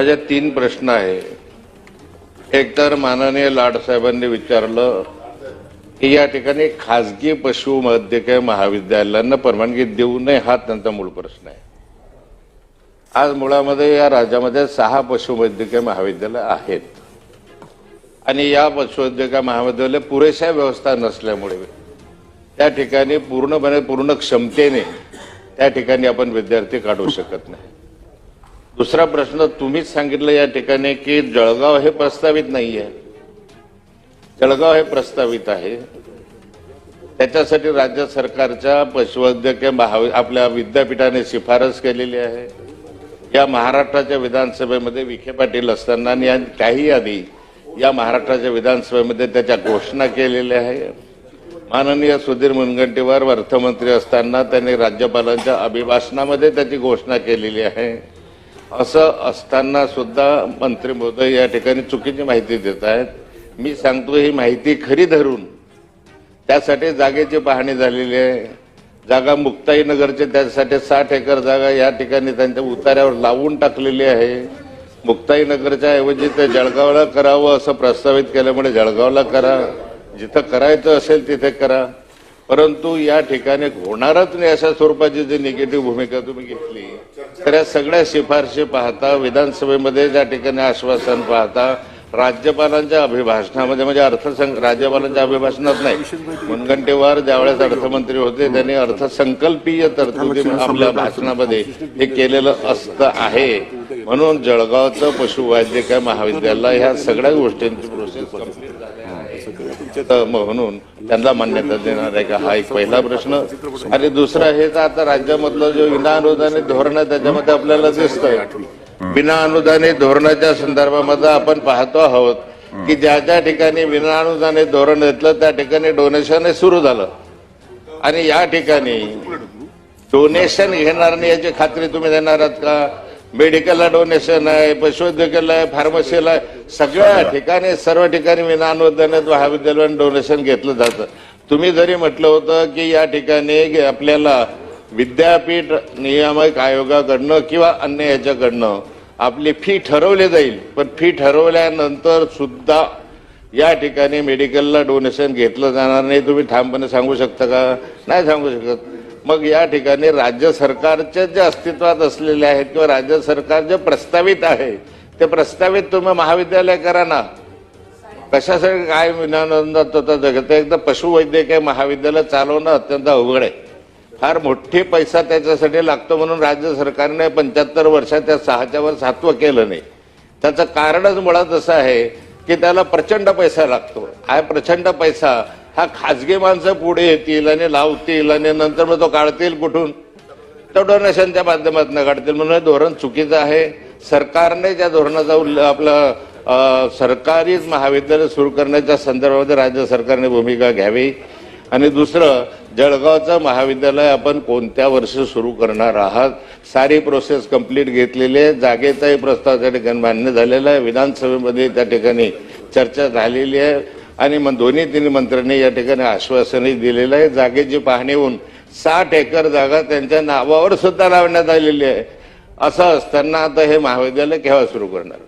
माझे 3 प्रश्न आहे। एक तर माननीय लाडसाहेबांनी विचारलं की या ठिकाणी खासगी पशुवैद्यकीय महाविद्यालयांना परवानगी देऊ नये, हा त्यांचा मूळ प्रश्न आहे। आज मुळामध्ये या राज्यामध्ये 6 पशुवैद्यकीय महाविद्यालय आहेत आणि या पशुवैद्यकीय महाविद्यालय पुरेशा व्यवस्था नसल्यामुळे त्या ठिकाणी पूर्ण क्षमतेने त्या ठिकाणी आपण विद्यार्थी काढू शकत नाही। दुसरा प्रश्न तुम्हीच सांगितलं या ठिकाणी की जळगाव हे प्रस्तावित नाहीये। जळगाव हे प्रस्तावित आहे, त्याच्यासाठी राज्य सरकारच्या पशुवैद्यकीय आपल्या विद्यापीठाने शिफारस केलेली आहे। या महाराष्ट्राच्या विधानसभेमध्ये विखे पाटील असताना आणि काही आधी या महाराष्ट्राच्या विधानसभेमध्ये त्याच्या घोषणा केलेल्या आहे। माननीय सुधीर मुनगंटीवार अर्थमंत्री असताना त्यांनी राज्यपालांच्या अभिभाषणामध्ये त्याची घोषणा केलेली आहे। असं असताना सुद्धा मंत्री महोदय या ठिकाणी चुकीची माहिती देत आहेत। मी सांगतो ही माहिती खरी धरून त्यासाठी जागेची पाहणी झालेली आहे। जागा मुक्ताईनगरचे त्यासाठी 60 एकर जागा या ठिकाणी त्यांच्या उतार्यावर लावून टाकलेली आहे। मुक्ताईनगरच्या ऐवजी ते जळगावला करावं असं प्रस्तावित केल्यामुळे जळगावला करा, जिथं करायचं असेल तिथे करा, परंतु या ठिकाणी होणारच नाही अशा स्वरूपाची जी निगेटिव्ह भूमिका तुम्ही घेतली, तर या सगळ्या शिफारशी पाहता विधानसभेमध्ये ज्या ठिकाणी आश्वासन पाहता राज्यपालांच्या अभिभाषणामध्ये म्हणजे राज्यपालांच्या अभिभाषणात नाही, मुनगंटीवार ज्यावेळेस अर्थमंत्री होते त्यांनी अर्थसंकल्पीय तरतुदी आपल्या भाषणामध्ये हे केलेलं असतं आहे। म्हणून जळगावचं पशुवैद्यकीय महाविद्यालय ह्या सगळ्या गोष्टींची प्रोसेस कंप्लीट झाली आहे म्हणून त्यांना मान्यता देणार आहे का, हा एक पहिला प्रश्न। आणि दुसरा हे तर आता राज्यामधलं जो विना अनुदानित धोरण आहे त्याच्यामध्ये आपल्याला दिसतंय विना अनुदानित धोरणाच्या संदर्भामध्ये आपण पाहतो आहोत की ज्या ज्या ठिकाणी विना अनुदानित धोरण घेतलं त्या ठिकाणी डोनेशन सुरू झालं आणि या ठिकाणी डोनेशन घेणार नाही याची खात्री तुम्ही देणार आहात का? मेडिकलला डोनेशन आहे, पशुवैद्यकीयला आहे, फार्मसीला आहे, सगळ्या ठिकाणी सर्व ठिकाणी विना अनुदानित महाविद्यालयात डोनेशन घेतलं जातं। तुम्ही जरी म्हटलं होतं की या ठिकाणी आपल्याला विद्यापीठ नियामक आयोगाकडनं किंवा अन्य याच्याकडनं आपली फी ठरवली जाईल, पण फी ठरवल्यानंतर सुद्धा या ठिकाणी मेडिकलला डोनेशन घेतलं जाणार नाही, तुम्ही ठामपणे सांगू शकता का? नाही सांगू शकत। मग या ठिकाणी राज्य सरकारचे जे अस्तित्वात असलेले आहेत किंवा राज्य सरकार जे प्रस्तावित आहे ते प्रस्तावित तुम्ही महाविद्यालय करा ना। कशासाठी काय विनानंदात होतं? एकदा पशुवैद्यकीय महाविद्यालय चालवणं अत्यंत अवघड आहे, फार मोठे पैसा त्याच्यासाठी लागतो, म्हणून राज्य सरकारने 75 वर्षात त्या 6च्या वर 7वं केलं नाही। त्याचं कारणच मुळात असं आहे की त्याला प्रचंड पैसा लागतो। हा प्रचंड पैसा हा खाजगी माणसं पुढे येतील आणि लावतील आणि नंतर मग तो काढतील कुठून? तो डोनेशनच्या माध्यमातून काढतील, म्हणून हे धोरण चुकीचं आहे। सरकारने ज्या धोरणाचा आपलं सरकारी महाविद्यालय सुरू करण्याच्या संदर्भामध्ये राज्य सरकारने भूमिका घ्यावी। आणि दुसरं, जळगावचं महाविद्यालय आपण कोणत्या वर्षी सुरू करणार आहात? सारी प्रोसेस कंप्लीट घेतलेली आहे, जागेचाही प्रस्ताव त्या ठिकाणी मान्य झालेला आहे, विधानसभेमध्ये त्या ठिकाणी चर्चा झालेली आहे आणि मग दोन्ही 3 मंत्र्यांनी या ठिकाणी आश्वासनही दिलेलं आहे। जागेची पाहणी होऊन 60 एकर जागा त्यांच्या नावावर सुद्धा लावण्यात आलेली आहे। असं असताना आता हे महाविद्यालय केव्हा सुरू करणार?